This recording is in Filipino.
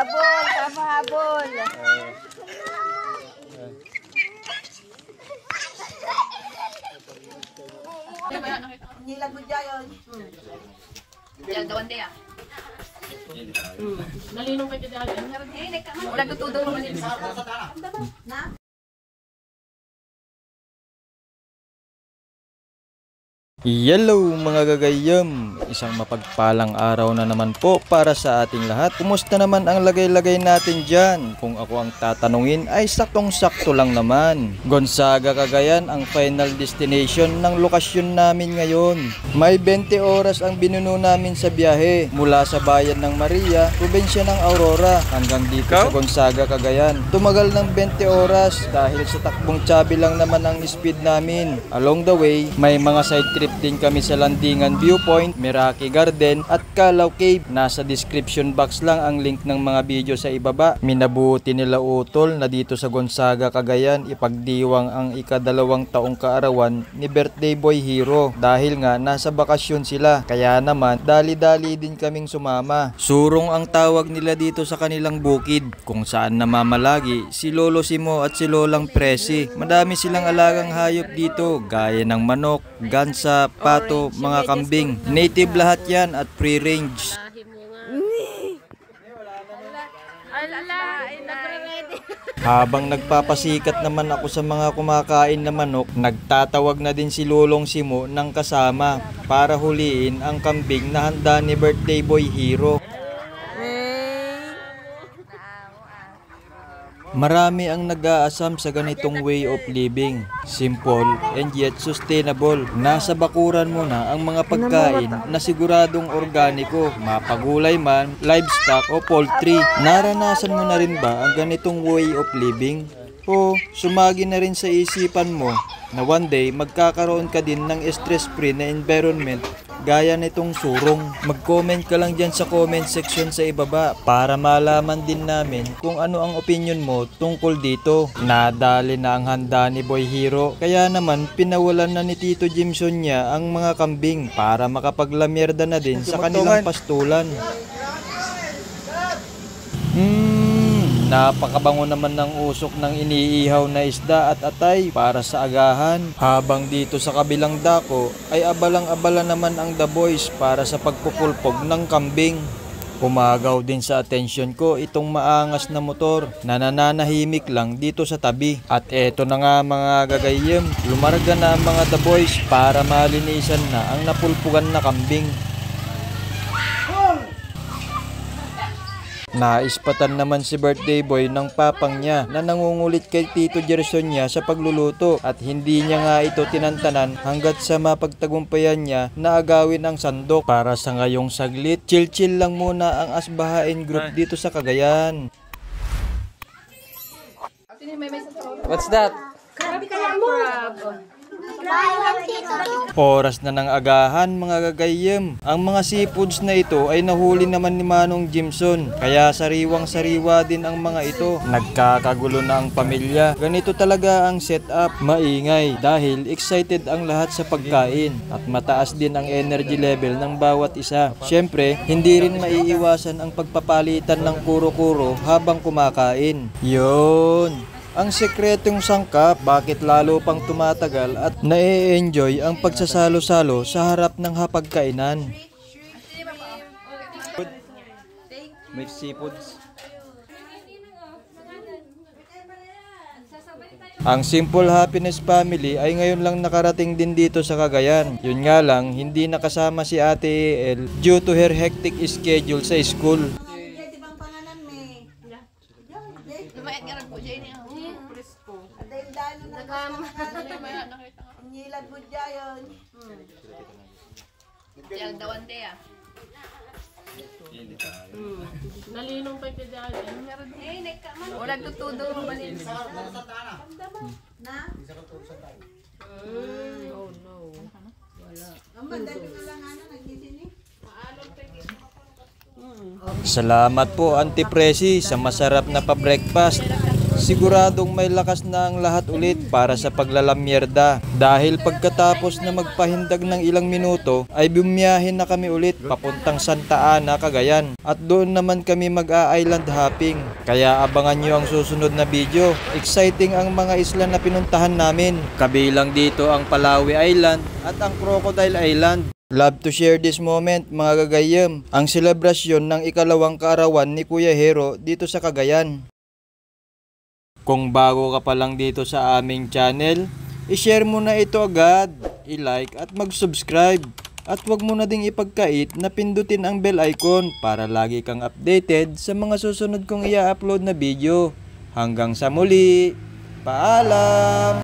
Habol, sama habol. Nilagod dyan. Diyan dawan dia. Nalinong kayo dyan. Wala tutudong mo nila. Na? Hello mga gagayam! Isang mapagpalang araw na naman po para sa ating lahat. Kumusta naman ang lagay-lagay natin dyan? Kung ako ang tatanungin ay saktong-sakto lang naman. Gonzaga, Cagayan ang final destination ng lokasyon namin ngayon. May 20 oras ang binuno namin sa biyahe mula sa bayan ng Maria, probinsya ng Aurora hanggang dito sa Gonzaga, Cagayan. Tumagal ng 20 oras dahil sa takbong tsabi lang naman ang speed namin. Along the way, may mga side trip din kami sa Landingan Viewpoint, Meraki Garden at Calao Cave. Nasa description box lang ang link ng mga video sa ibaba. Minabuti nila utol na dito sa Gonzaga, Cagayan ipagdiwang ang ika-2 taong kaarawan ni Birthday Boy Hero dahil nga nasa bakasyon sila. Kaya naman dali-dali din kaming sumama. Surong ang tawag nila dito sa kanilang bukid kung saan namamalagi si Lolo Simo at si Lolang Presi. Madami silang alagang hayop dito gaya ng manok, gansa, pato, mga kambing. Native lahat yan at free range. Habang nagpapasikat naman ako sa mga kumakain na manok, nagtatawag na din si Lolong Simo ng kasama para huliin ang kambing na handa ni Birthday Boy Hero. Marami ang nag-aasam sa ganitong way of living. Simple and yet sustainable. Nasa bakuran mo na ang mga pagkain na siguradong organiko, mapagulay man, livestock o poultry. Naranasan mo na rin ba ang ganitong way of living? O sumagi na rin sa isipan mo na one day magkakaroon ka din ng stress-free na environment gaya nitong surong? Mag-comment ka lang dyan sa comment section sa ibaba para malaman din namin kung ano ang opinion mo tungkol dito. Nadali na ang handa ni Boy Hero kaya naman pinawalan na ni Tito Jimson niya ang mga kambing para makapaglamyerda na din sa kanilang pastulan. Napakabango naman ng usok ng iniihaw na isda at atay para sa agahan. Habang dito sa kabilang dako ay abalang-abala naman ang The Boys para sa pagpupulpog ng kambing. Pumagaw din sa atensyon ko itong maangas na motor na nananahimik lang dito sa tabi. At eto na nga mga gagayem, lumarga na ang mga The Boys para malinisan na ang napulpugan na kambing. Naispatan naman si Birthday Boy ng papang niya na nangungulit kay Tito Gerson niya sa pagluluto at hindi niya nga ito tinantanan hanggat sa mapagtagumpayan niya na agawin ang sandok. Para sa ngayong saglit, chill-chill lang muna ang Asbahain Group dito sa Cagayan. What's that? Oras na ng agahan mga gagayem. Ang mga seafoods na ito ay nahuli naman ni Manong Jimson. Kaya sariwang-sariwa din ang mga ito. Nagkakagulo na ang pamilya. Ganito talaga ang setup. Maingay dahil excited ang lahat sa pagkain. At mataas din ang energy level ng bawat isa. Siyempre, hindi rin maiiwasan ang pagpapalitan ng kuro-kuro habang kumakain. Yun! Ang sekretong sangkap bakit lalo pang tumatagal at na-e-enjoy ang pagsasalo-salo sa harap ng hapagkainan. May seafoods. Ang Simple Happiness Family ay ngayon lang nakarating din dito sa Cagayan. Yun nga lang, hindi nakasama si Ate El due to her hectic schedule sa school. Nilagod dyan. Diyan dawan dia. Nalinong kayo dyan. Wala tutudong mo nila. Na? Oh no. Wala. Ang madali na lang nagdidini. Salamat po Auntie Presi sa masarap na pa-breakfast. siguradong may lakas na ang lahat ulit para sa paglalamyerda. Dahil pagkatapos na magpahindag ng ilang minuto ay bumiyahin na kami ulit papuntang Santa Ana, Cagayan. At doon naman kami mag-a-island hopping. Kaya abangan nyo ang susunod na video. Exciting ang mga isla na pinuntahan namin. Kabilang dito ang Palawi Island at ang Crocodile Island. Love to share this moment mga kagayam, ang selebrasyon ng ikalawang kaarawan ni Kuya Hero dito sa Cagayan. Kung bago ka pa lang dito sa aming channel, i-share mo na ito agad, i-like at mag-subscribe. At huwag mo na ding ipagkait na pindutin ang bell icon para lagi kang updated sa mga susunod kong i-upload na video. Hanggang sa muli, paalam!